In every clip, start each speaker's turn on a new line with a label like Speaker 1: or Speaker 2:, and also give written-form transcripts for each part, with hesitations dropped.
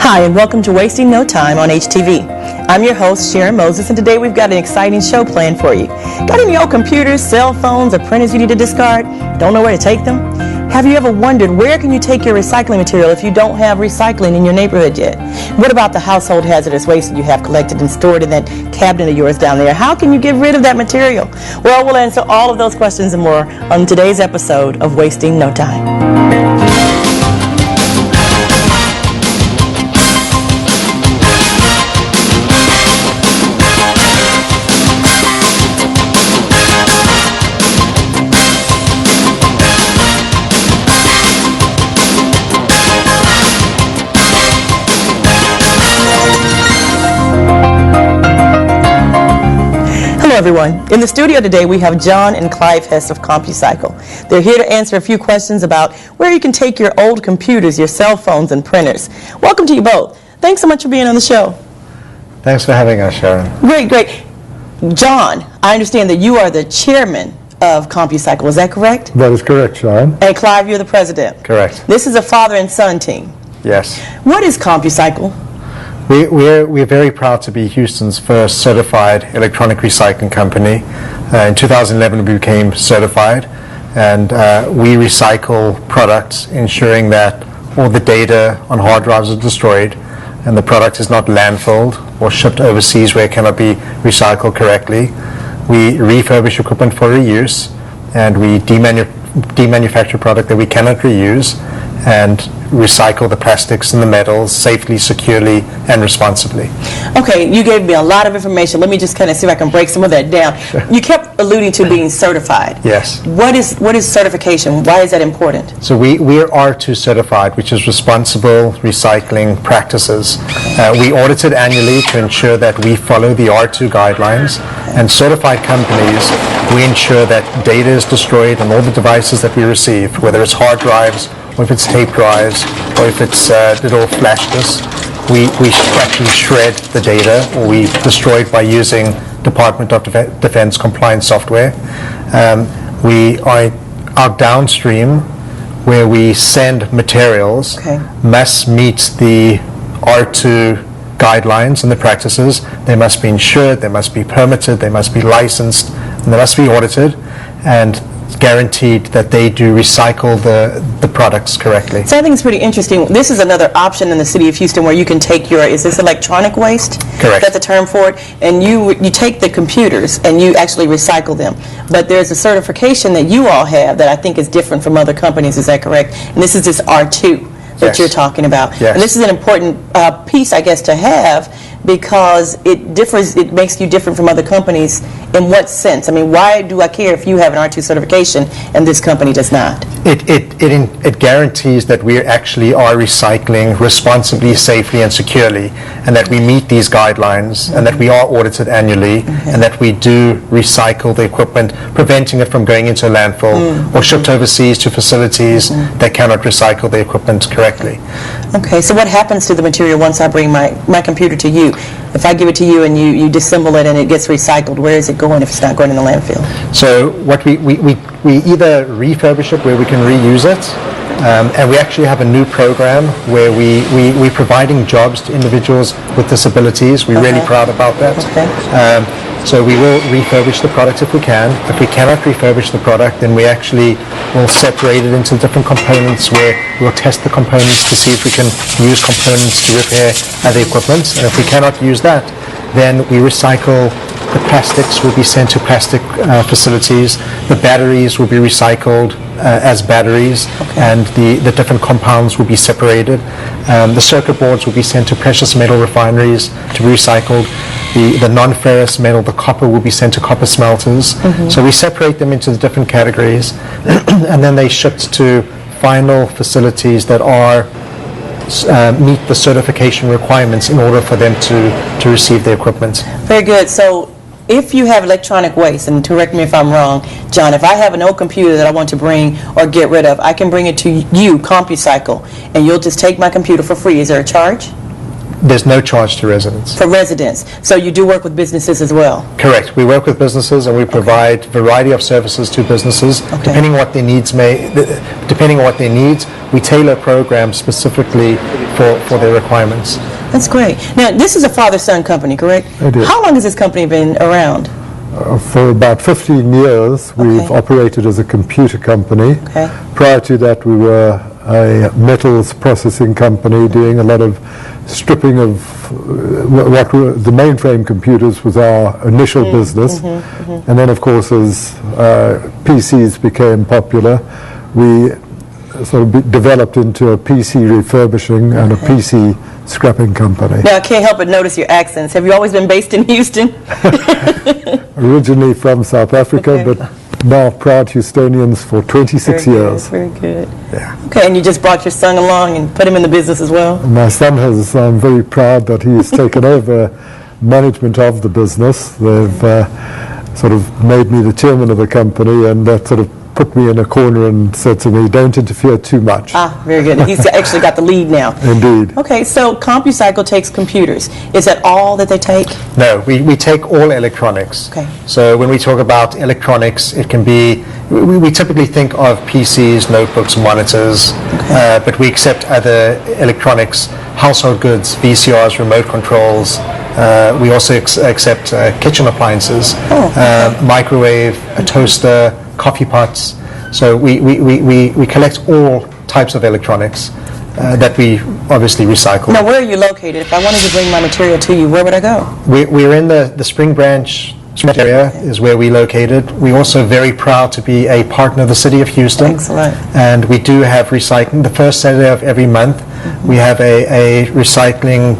Speaker 1: Hi, and welcome to Wasting No Time on HTV. I'm your host, Sharon Moses, and today we've got an exciting show planned for you. Got any old computers, cell phones, or printers you need to discard? Don't know where to take them? Have you ever wondered where can you take your recycling material if you don't have recycling in your neighborhood yet? What about the household hazardous waste that you have collected and stored in that cabinet of yours down there? How can you get rid of that material? Well, we'll answer all of those questions and more on today's episode of Wasting No Time. Hello everyone. In the studio today we have John and Clive Hess of CompuCycle. They're here to answer a few questions about where you can take your old computers, your cell phones, and printers. Welcome to you both. Thanks so much for being on the show.
Speaker 2: Thanks for having us, Sharon.
Speaker 1: Great. John, I understand that you are the chairman of CompuCycle. Is that correct?
Speaker 2: That is correct, Sharon.
Speaker 1: And Clive, you're the president.
Speaker 2: Correct.
Speaker 1: This is a father and son team.
Speaker 2: Yes.
Speaker 1: What is CompuCycle?
Speaker 2: We're very proud to be Houston's first certified electronic recycling company. In 2011 we became certified, and we recycle products, ensuring that all the data on hard drives is destroyed and the product is not landfilled or shipped overseas where it cannot be recycled correctly. We refurbish equipment for reuse, and we demanufacture product that we cannot reuse, and recycle the plastics and the metals safely, securely, and responsibly.
Speaker 1: Okay, you gave me a lot of information. Let me just kind of see if I can break some of that down.
Speaker 2: Sure.
Speaker 1: You kept alluding to being certified.
Speaker 2: Yes.
Speaker 1: What is certification? Why is that important?
Speaker 2: So we are R2 certified, which is responsible recycling practices. We audit it annually to ensure that we follow the R2 guidelines, and certified companies, we ensure that data is destroyed on all the devices that we receive, whether it's hard drives, or if it's tape drives, or if it's little flash disks. We actually shred the data, or we destroy it by using Department of Defense compliance software. Our downstream, where we send materials, must meet the R2 guidelines and the practices. They must be insured, they must be permitted, they must be licensed, and they must be audited, and guaranteed that they do recycle the products correctly.
Speaker 1: So I think it's pretty interesting. This is another option in the city of Houston where you can take your, is this electronic waste?
Speaker 2: Correct.
Speaker 1: That's the term for it. And you take the computers and you actually recycle them. But there's a certification that you all have that I think is different from other companies. Is that correct? And this is this R2 that
Speaker 2: Yes.
Speaker 1: you're talking about.
Speaker 2: Yes.
Speaker 1: And this is an important piece, I guess, to have, because it makes you different from other companies. In what sense? I mean, why do I care if you have an R2 certification and this company does not?
Speaker 2: It guarantees that we actually are recycling responsibly, safely, and securely, and that we meet these guidelines, and that we are audited annually, and that we do recycle the equipment, preventing it from going into a landfill or shipped overseas to facilities that cannot recycle the equipment correctly.
Speaker 1: Okay, so what happens to the material once I bring my computer to you? If I give it to you and you disassemble it and it gets recycled, where is it going if it's not going in the landfill?
Speaker 2: So what we either refurbish it where we can reuse it, and we actually have a new program where we're providing jobs to individuals with disabilities. We're really proud about that.
Speaker 1: Okay.
Speaker 2: So we will refurbish the product if we can. If we cannot refurbish the product, then we actually will separate it into different components where we'll test the components to see if we can use components to repair other equipment. And if we cannot use that, then we recycle. The plastics will be sent to plastic facilities. The batteries will be recycled as batteries, and the different compounds will be separated. The circuit boards will be sent to precious metal refineries to be recycled. The non-ferrous metal, the copper, will be sent to copper smelters. So we separate them into the different categories, and then they shipped to final facilities that are meet the certification requirements in order for them to receive the equipment.
Speaker 1: Very good. So if you have electronic waste, and correct me if I'm wrong, John, if I have an old computer that I want to bring or get rid of, I can bring it to you, CompuCycle, and you'll just take my computer for free. Is there a charge?
Speaker 2: There's no charge to residents.
Speaker 1: For residents. So you do work with businesses as well?
Speaker 2: Correct. We work with businesses and we provide variety of services to businesses depending on what their needs we tailor programs specifically for their requirements.
Speaker 1: That's great. Now, this is a father-son company, correct?
Speaker 3: It is.
Speaker 1: How long has this company been around?
Speaker 3: For about 15 years, we've operated as a computer company.
Speaker 1: Okay.
Speaker 3: Prior to that, we were a metals processing company doing a lot of stripping of what were the mainframe computers was our initial business. And then, of course, as PCs became popular, we sort of developed into a PC refurbishing and a PC scrapping company.
Speaker 1: Now, I can't help but notice your accents. Have you always been based in Houston?
Speaker 3: Originally from South Africa, but now proud Houstonians for 26 years.
Speaker 1: Very good.
Speaker 3: Yeah.
Speaker 1: Okay, and you just brought your son along and put him in the business as well?
Speaker 3: My son has, I'm very proud that he's taken over management of the business. They've sort of made me the chairman of the company, and that sort of put me in a corner and said to me, don't interfere too much.
Speaker 1: Ah, very good. He's actually got the lead now.
Speaker 3: Indeed.
Speaker 1: Okay, so CompuCycle takes computers. Is that all that they take?
Speaker 2: No, we take all electronics.
Speaker 1: Okay.
Speaker 2: So when we talk about electronics, it can be, we typically think of PCs, notebooks, monitors, but we accept other electronics, household goods, VCRs, remote controls. We also accept kitchen appliances, microwave, a toaster, coffee pots. So we collect all types of electronics that we obviously recycle.
Speaker 1: Now, where are you located? If I wanted to bring my material to you, where would I go?
Speaker 2: We're in the Spring Branch area is where we're located. We're also very proud to be a partner of the City of Houston.
Speaker 1: Excellent.
Speaker 2: And we do have recycling. The first Saturday of every month, we have a recycling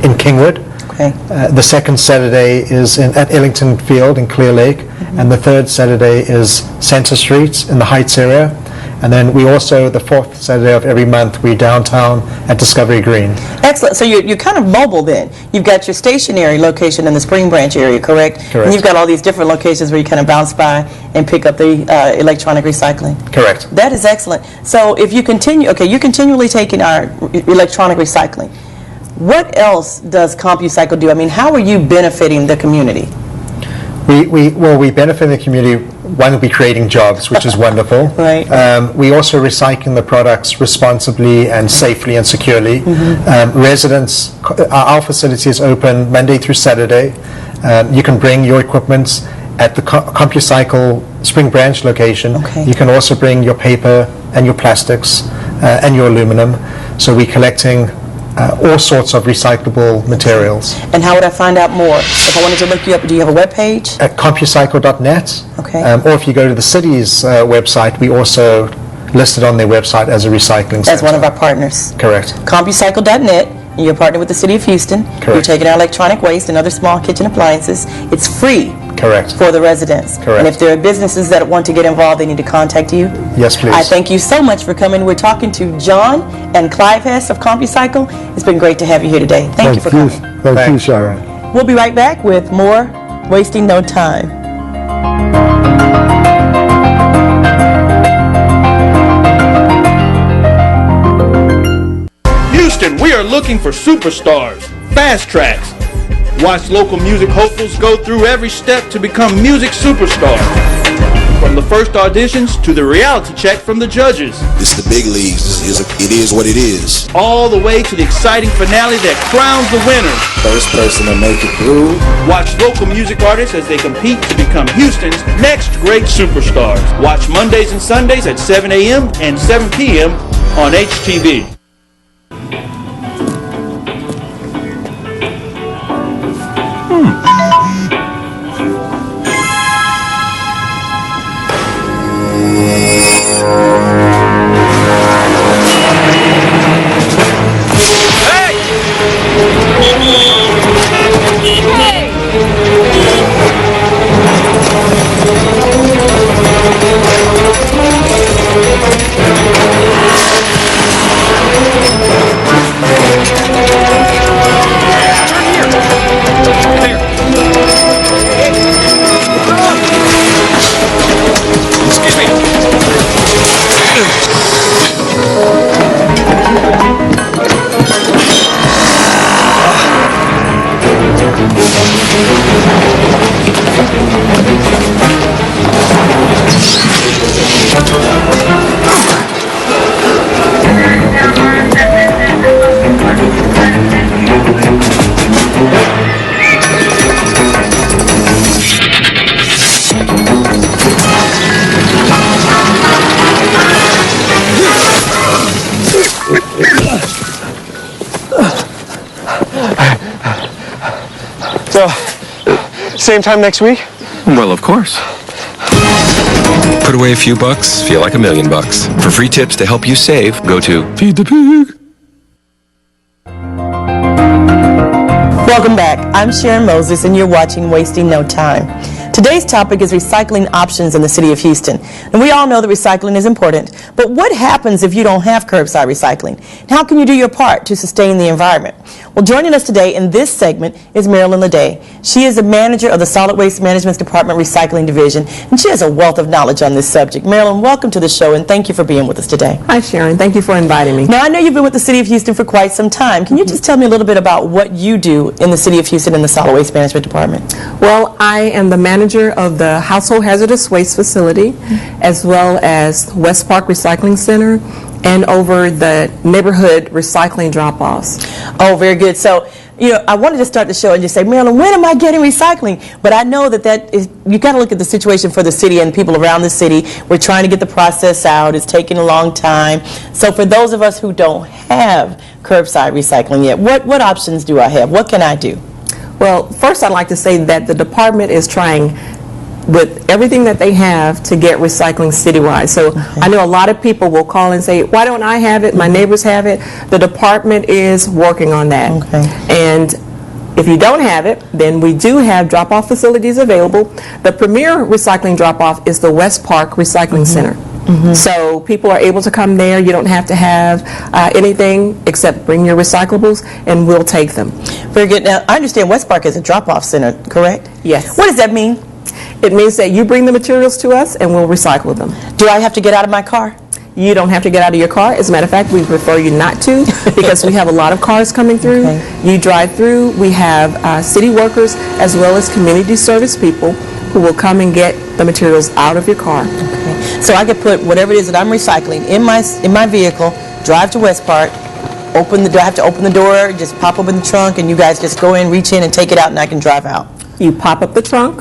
Speaker 2: in Kingwood.
Speaker 1: Okay.
Speaker 2: The second Saturday is at Ellington Field in Clear Lake, and the third Saturday is Center Street in the Heights area. And then we also, the fourth Saturday of every month, we're downtown at Discovery Green.
Speaker 1: Excellent. So you're kind of mobile then. You've got your stationary location in the Spring Branch area, correct?
Speaker 2: Correct.
Speaker 1: And you've got all these different locations where you kind of bounce by and pick up the electronic recycling.
Speaker 2: Correct.
Speaker 1: That is excellent. So if you continue, you're continually taking our electronic recycling. What else does CompuCycle do? I mean, how are you benefiting the community?
Speaker 2: We benefit the community. One, we're creating jobs, which is wonderful.
Speaker 1: Right.
Speaker 2: We also recycling the products responsibly and safely and securely. Residents, our facility is open Monday through Saturday. You can bring your equipment at the CompuCycle Spring Branch location.
Speaker 1: Okay.
Speaker 2: You can also bring your paper and your plastics and your aluminum. So we're collecting all sorts of recyclable materials.
Speaker 1: And how would I find out more? If I wanted to look you up, do you have a web page?
Speaker 2: At CompuCycle.net.
Speaker 1: Okay.
Speaker 2: Or if you go to the city's website, we also listed on their website as a recycling center.
Speaker 1: As one of our partners.
Speaker 2: Correct.
Speaker 1: CompuCycle.net, and you're partnered with the City of Houston.
Speaker 2: Correct.
Speaker 1: You're taking our electronic waste and other small kitchen appliances. It's free.
Speaker 2: Correct.
Speaker 1: For the residents.
Speaker 2: Correct.
Speaker 1: And if there are businesses that want to get involved, they need to contact you.
Speaker 2: Yes, please.
Speaker 1: I thank you so much for coming. We're talking to John and Clive Hess of CompuCycle. It's been great to have you here today. Thank you for coming.
Speaker 3: Thank you, Sharon.
Speaker 1: We'll be right back with more Wasting No Time.
Speaker 4: Houston, we are looking for superstars, fast tracks. Watch local music hopefuls go through every step to become music superstars. From the first auditions to the reality check from the judges.
Speaker 5: It's the big leagues. It is what it is.
Speaker 4: All the way to the exciting finale that crowns the winner.
Speaker 5: First person to make it through.
Speaker 4: Watch local music artists as they compete to become Houston's next great superstars. Watch Mondays and Sundays at 7 a.m. and 7 p.m. on HTV.
Speaker 6: So, same time next week?
Speaker 7: Well, of course. Put away a few bucks, feel like $1 million. For free tips to help you save, go to Feed the Pig.
Speaker 1: Welcome back. I'm Sharon Moses, and you're watching Wasting No Time. Today's topic is recycling options in the city of Houston. And we all know that recycling is important, but what happens if you don't have curbside recycling? And how can you do your part to sustain the environment? Well, joining us today in this segment is Marilyn Leday. She is the manager of the Solid Waste Management Department Recycling Division, and she has a wealth of knowledge on this subject. Marilyn, welcome to the show, and thank you for being with us today.
Speaker 8: Hi, Sharon. Thank you for inviting me.
Speaker 1: Now, I know you've been with the city of Houston for quite some time. Can you just tell me a little bit about what you do in the city of Houston in the Solid Waste Management Department?
Speaker 8: Well, I am the manager of the Household Hazardous Waste Facility, as well as West Park Recycling Center, and over the neighborhood recycling drop-offs.
Speaker 1: Oh, very good. So, I wanted to start the show and just say, Marilyn, when am I getting recycling? But I know that is, you got to look at the situation for the city and people around the city. We're trying to get the process out. It's taking a long time. So for those of us who don't have curbside recycling yet, what options do I have? What can I do?
Speaker 8: Well, first I'd like to say that the department is trying with everything that they have to get recycling citywide. So I know a lot of people will call and say, why don't I have it? My neighbors have it. The department is working on that.
Speaker 1: Okay.
Speaker 8: And if you don't have it, then we do have drop-off facilities available. The premier recycling drop-off is the West Park Recycling Center. So people are able to come there. You don't have to have anything except bring your recyclables, and we'll take them.
Speaker 1: Very good. Now, I understand West Park is a drop-off center, correct?
Speaker 8: Yes.
Speaker 1: What does that mean?
Speaker 8: It means that you bring the materials to us, and we'll recycle them.
Speaker 1: Do I have to get out of my car?
Speaker 8: You don't have to get out of your car. As a matter of fact, we prefer you not to because we have a lot of cars coming through.
Speaker 1: Okay.
Speaker 8: You drive through. We have city workers as well as community service people who will come and get the materials out of your car.
Speaker 1: Okay. So I could put whatever it is that I'm recycling in my vehicle, drive to West Park, do I have to open the door, just pop open the trunk, and you guys just go in, reach in, and take it out, and I can drive out?
Speaker 8: You pop up the trunk,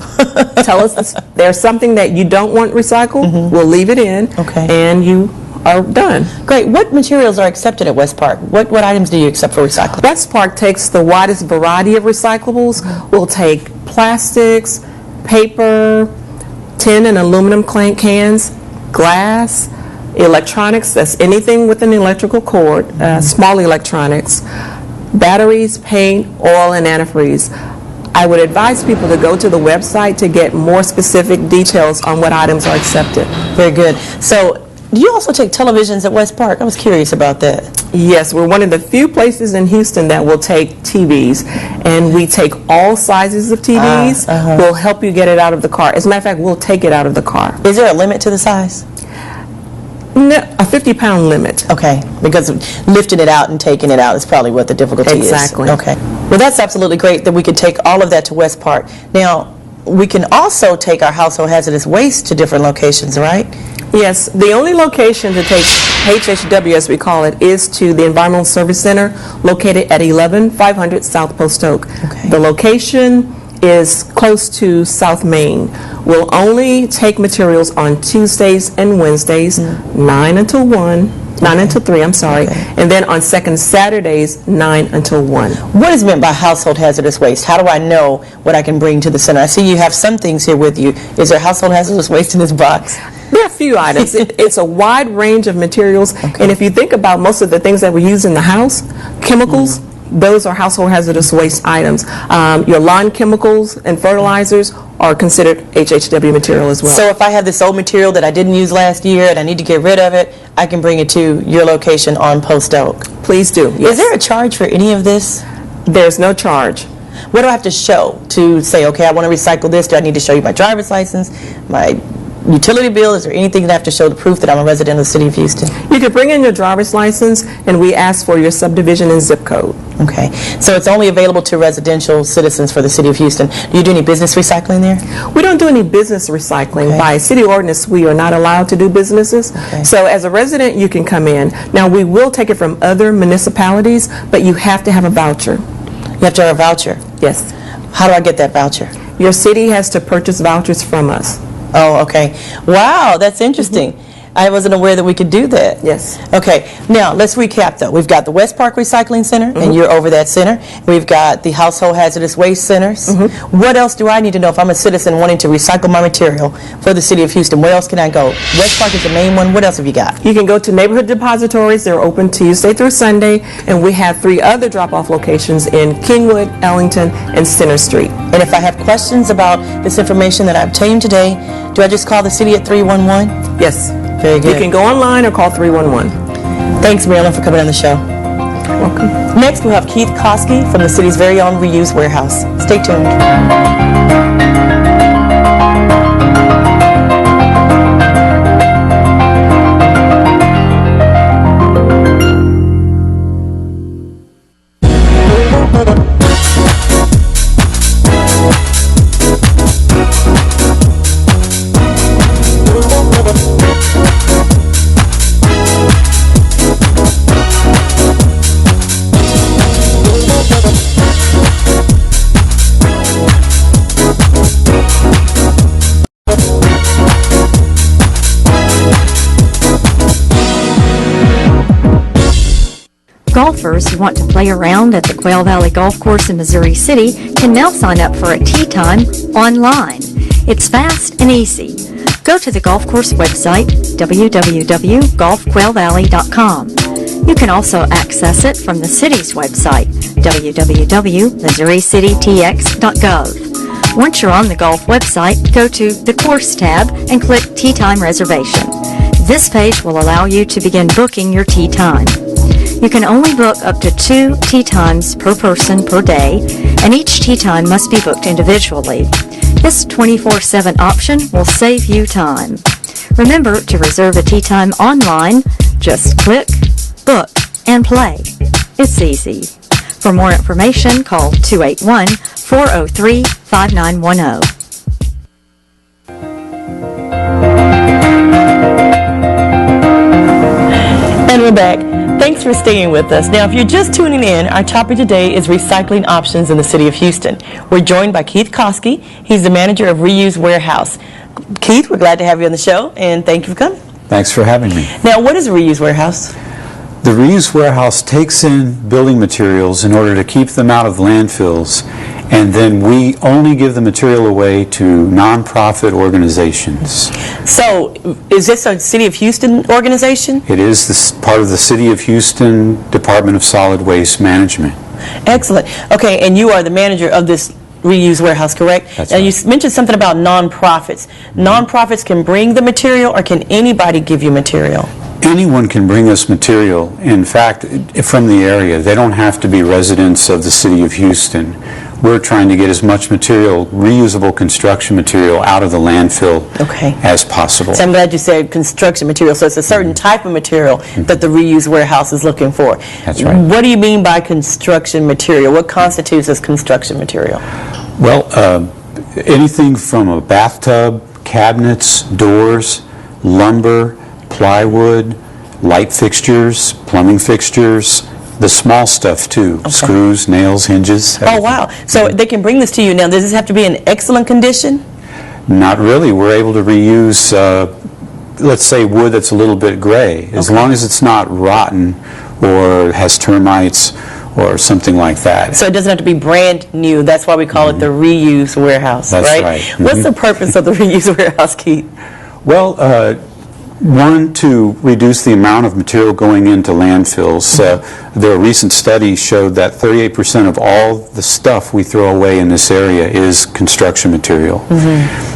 Speaker 8: tell us there's something that you don't want recycled, we'll leave it in, and you are done.
Speaker 1: Great. What materials are accepted at West Park? What items do you accept for recycling?
Speaker 8: West Park takes the widest variety of recyclables. We'll take plastics, paper, tin and aluminum cans, glass, electronics, that's anything with an electrical cord, small electronics, batteries, paint, oil, and antifreeze. I would advise people to go to the website to get more specific details on what items are accepted.
Speaker 1: Very good. So, do you also take televisions at West Park? I was curious about that.
Speaker 8: Yes, we're one of the few places in Houston that will take TVs, and we take all sizes of TVs. We'll help you get it out of the car. As a matter of fact, we'll take it out of the car.
Speaker 1: Is there a limit to the size?
Speaker 8: No, a 50-pound limit.
Speaker 1: Okay, because lifting it out and taking it out is probably what the difficulty is.
Speaker 8: Exactly.
Speaker 1: Okay. Well, that's absolutely great that we could take all of that to West Park. Now, we can also take our household hazardous waste to different locations, right?
Speaker 8: Yes, the only location to take HHW, as we call it, is to the Environmental Service Center located at 11500 South Post Oak.
Speaker 1: Okay.
Speaker 8: The location is close to South Main. We'll only take materials on Tuesdays and Wednesdays, 9 until 3, I'm sorry, and then on second Saturdays, 9 until 1.
Speaker 1: What is meant by household hazardous waste? How do I know what I can bring to the center? I see you have some things here with you. Is there household hazardous waste in this box?
Speaker 8: There are a few items. It's a wide range of materials, and if you think about most of the things that we use in the house, chemicals, those are household hazardous waste items. Your lawn chemicals and fertilizers are considered HHW material as well.
Speaker 1: So if I have this old material that I didn't use last year and I need to get rid of it, I can bring it to your location on Post Oak.
Speaker 8: Please do. Yes.
Speaker 1: Is there a charge for any of this?
Speaker 8: There's no charge.
Speaker 1: What do I have to show to say, okay, I want to recycle this? Do I need to show you my driver's license, my utility bill? Is there anything that I have to show the proof that I'm a resident of the city of Houston?
Speaker 8: You can bring in your driver's license, and we ask for your subdivision and zip code.
Speaker 1: Okay, so it's only available to residential citizens for the city of Houston. Do you do any business recycling there?
Speaker 8: We don't do any business recycling.
Speaker 1: Okay.
Speaker 8: By city ordinance, we are not allowed to do businesses.
Speaker 1: Okay.
Speaker 8: So as a resident, you can come in. Now, we will take it from other municipalities, but you have to have a voucher.
Speaker 1: You have to have a voucher?
Speaker 8: Yes.
Speaker 1: How do I get that voucher?
Speaker 8: Your city has to purchase vouchers from us.
Speaker 1: Oh, okay. Wow, that's interesting. I wasn't aware that we could do that.
Speaker 8: Yes.
Speaker 1: Okay, now let's recap though. We've got the West Park Recycling Center, and you're over that center. We've got the Household Hazardous Waste Centers. What else do I need to know if I'm a citizen wanting to recycle my material for the city of Houston? Where else can I go? West Park is the main one. What else have you got?
Speaker 8: You can go to neighborhood depositories. They're open Tuesday through Sunday, and we have 3 other drop-off locations in Kingwood, Ellington, and Center Street.
Speaker 1: And if I have questions about this information that I obtained today, do I just call the city at 311?
Speaker 8: Yes.
Speaker 1: Very good.
Speaker 8: You can go online or call 311.
Speaker 1: Thanks, Marilyn, for coming on the show.
Speaker 8: Welcome.
Speaker 1: Next, we'll have Keith Koski from the city's very own Reuse Warehouse. Stay tuned.
Speaker 9: Golfers who want to play around at the Quail Valley Golf Course in Missouri City can now sign up for a tee time online. It's fast and easy. Go to the golf course website, www.golfquailvalley.com. You can also access it from the city's website, www.missouricitytx.gov. Once you're on the golf website, go to the Course tab and click Tee Time Reservation. This page will allow you to begin booking your tee time. You can only book up to 2 tee times per person per day, and each tee time must be booked individually. This 24/7 option will save you time. Remember to reserve a tee time online. Just click, book, and play. It's easy. For more information, call 281-403-5910.
Speaker 1: And we're back. Thanks for staying with us. Now, if you're just tuning in, our topic today is recycling options in the city of Houston. We're joined by Keith Koski. He's the manager of Reuse Warehouse. Keith, we're glad to have you on the show, and thank you for coming.
Speaker 10: Thanks for having me.
Speaker 1: Now, what is a Reuse Warehouse?
Speaker 10: The Reuse Warehouse takes in building materials in order to keep them out of landfills, and then we only give the material away to nonprofit organizations.
Speaker 1: So, is this a City of Houston organization?
Speaker 10: It is part of the City of Houston Department of Solid Waste Management.
Speaker 1: Excellent. Okay, and you are the manager of this Reuse Warehouse, correct?
Speaker 10: That's
Speaker 1: now,
Speaker 10: right.
Speaker 1: you mentioned something about nonprofits. Nonprofits can bring the material, or can anybody give you material?
Speaker 10: Anyone can bring us material. In fact, from the area. They don't have to be residents of the City of Houston. We're trying to get as much material, reusable construction material, out of the landfill as possible.
Speaker 1: So I'm glad you said construction material. So it's a certain type of material that the Reuse Warehouse is looking for.
Speaker 10: That's right.
Speaker 1: What do you mean by construction material? What constitutes as construction material?
Speaker 10: Well, anything from a bathtub, cabinets, doors, lumber, plywood, light fixtures, plumbing fixtures, the small stuff too, screws, nails, hinges.
Speaker 1: Oh, wow. So they can bring this to you. Now, does this have to be in excellent condition?
Speaker 10: Not really. We're able to reuse, let's say, wood that's a little bit gray, as long as it's not rotten or has termites or something like that.
Speaker 1: So it doesn't have to be brand new. That's why we call it the Reuse Warehouse,
Speaker 10: That's
Speaker 1: right?
Speaker 10: right.
Speaker 1: What's the purpose of the Reuse Warehouse, Keith?
Speaker 10: Well, one, to reduce the amount of material going into landfills. The recent study showed that 38% of all the stuff we throw away in this area is construction material.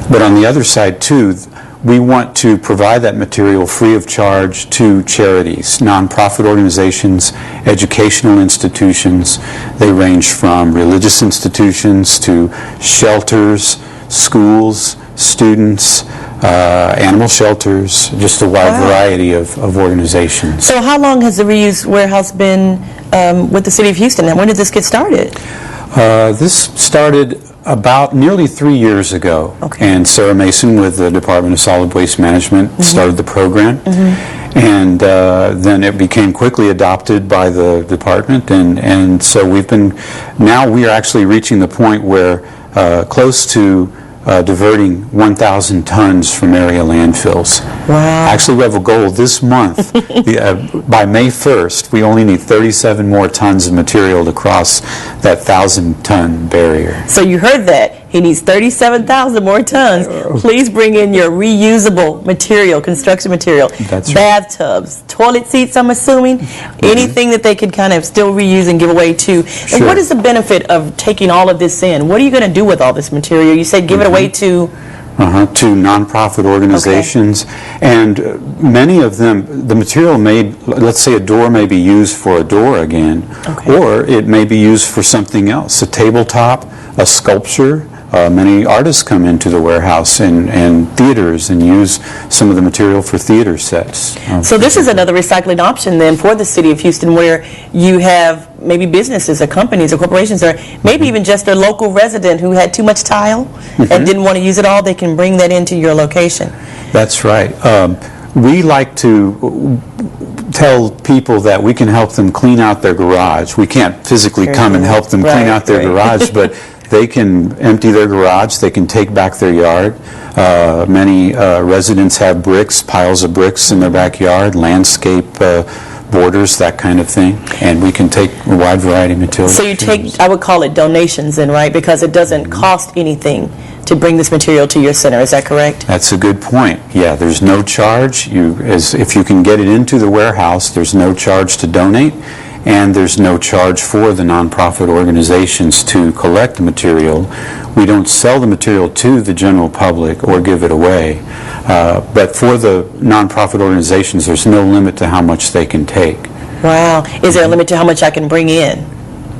Speaker 10: But on the other side, too, we want to provide that material free of charge to charities, nonprofit organizations, educational institutions. They range from religious institutions to shelters, schools, students, animal shelters, just a wide variety of organizations.
Speaker 1: So how long has the Reuse Warehouse been with the City of Houston, and when did this get started?
Speaker 10: This started about nearly 3 years ago, and Sarah Mason with the Department of Solid Waste Management started the program, and then it became quickly adopted by the department, and so we are actually reaching the point where close to diverting 1,000 tons from area landfills.
Speaker 1: Wow.
Speaker 10: Actually, we have a goal this month. By May 1st, we only need 37 more tons of material to cross that 1,000-ton barrier.
Speaker 1: So you heard that. He needs 37,000 more tons. Please bring in your reusable material, construction material.
Speaker 10: That's right.
Speaker 1: Bathtubs, toilet seats, I'm assuming. Anything that they could kind of still reuse and give away too. And what is the benefit of taking all of this in? What are you going to do with all this material? You said give it away to...
Speaker 10: To nonprofit organizations, and many of them, the material made, let's say a door may be used for a door again, or it may be used for something else, a tabletop, a sculpture. Many artists come into the warehouse and theaters and use some of the material for theater sets.
Speaker 1: So this is another recycling option then for the City of Houston, where you have maybe businesses or companies or corporations, or maybe even just a local resident who had too much tile and didn't want to use it all. They can bring that into your location.
Speaker 10: That's right. We like to tell people that we can help them clean out their garage. We can't physically come and help them clean out their garage, but they can empty their garage, they can take back their yard. Many residents have bricks, piles of bricks in their backyard, landscape borders, that kind of thing, and we can take a wide variety of materials.
Speaker 1: So you take, I would call it donations then, right? Because it doesn't cost anything to bring this material to your center, is that correct?
Speaker 10: That's a good point. Yeah, there's no charge. If you can get it into the warehouse, there's no charge to donate, and there's no charge for the nonprofit organizations to collect the material. We don't sell the material to the general public or give it away, but for the nonprofit organizations, there's no limit to how much they can take.
Speaker 1: Wow. Is there a limit to how much I can bring in?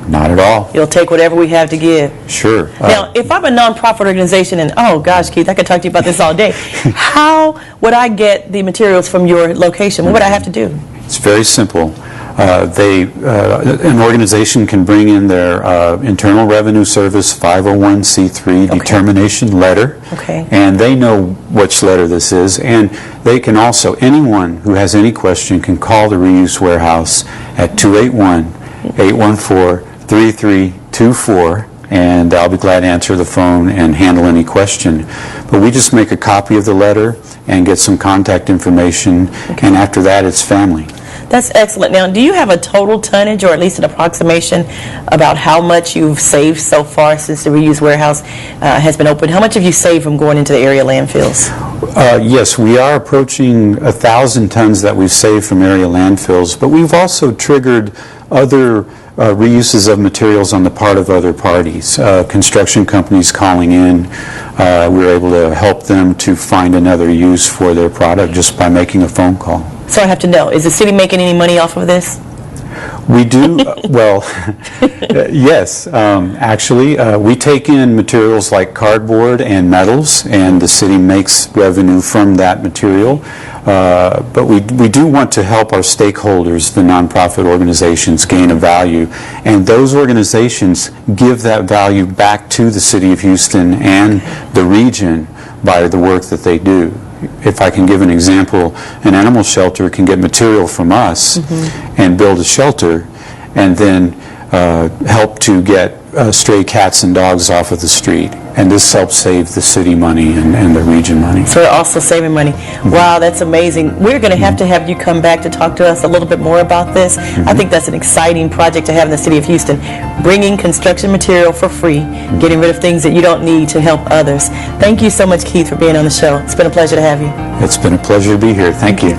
Speaker 10: Not at all.
Speaker 1: You'll take whatever we have to give.
Speaker 10: Sure.
Speaker 1: Now, if I'm a nonprofit organization, and oh gosh, Keith, I could talk to you about this all day. How would I get the materials from your location? What would I have to do?
Speaker 10: It's very simple. An organization can bring in their Internal Revenue Service 501c3 determination letter, and they know which letter this is, and they can also, anyone who has any question can call the Reuse Warehouse at 281-814-3324, and I'll be glad to answer the phone and handle any question. But we just make a copy of the letter and get some contact information, and after that it's family.
Speaker 1: That's excellent. Now, do you have a total tonnage, or at least an approximation, about how much you've saved so far since the Reuse Warehouse has been open? How much have you saved from going into the area landfills?
Speaker 10: Yes, we are approaching 1,000 tons that we've saved from area landfills, but we've also triggered other reuses of materials on the part of other parties. Construction companies calling in, we were able to help them to find another use for their product just by making a phone call.
Speaker 1: So I have to know, is the city making any money off of this?
Speaker 10: We do, well, yes. Actually, we take in materials like cardboard and metals, and the city makes revenue from that material. But we do want to help our stakeholders, the nonprofit organizations, gain a value. And those organizations give that value back to the City of Houston and the region by the work that they do. If I can give an example, an animal shelter can get material from us and build a shelter, and then help to get stray cats and dogs off of the street. And this helps save the city money and the region money.
Speaker 1: So we're also saving money. Wow, that's amazing. We're going to have you come back to talk to us a little bit more about this. I think that's an exciting project to have in the City of Houston, bringing construction material for free, getting rid of things that you don't need to help others. Thank you so much, Keith, for being on the show. It's been a pleasure to have you.
Speaker 10: It's been a pleasure to be here. Thank you.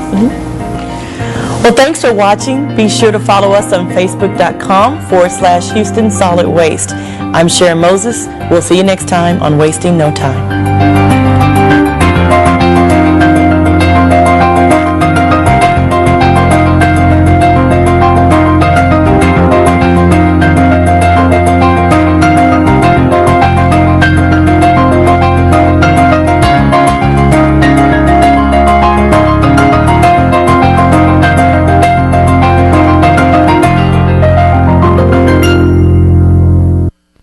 Speaker 1: Well, thanks for watching. Be sure to follow us on Facebook.com/Houston Solid Waste. I'm Sharon Moses. We'll see you next time on Wasting No Time.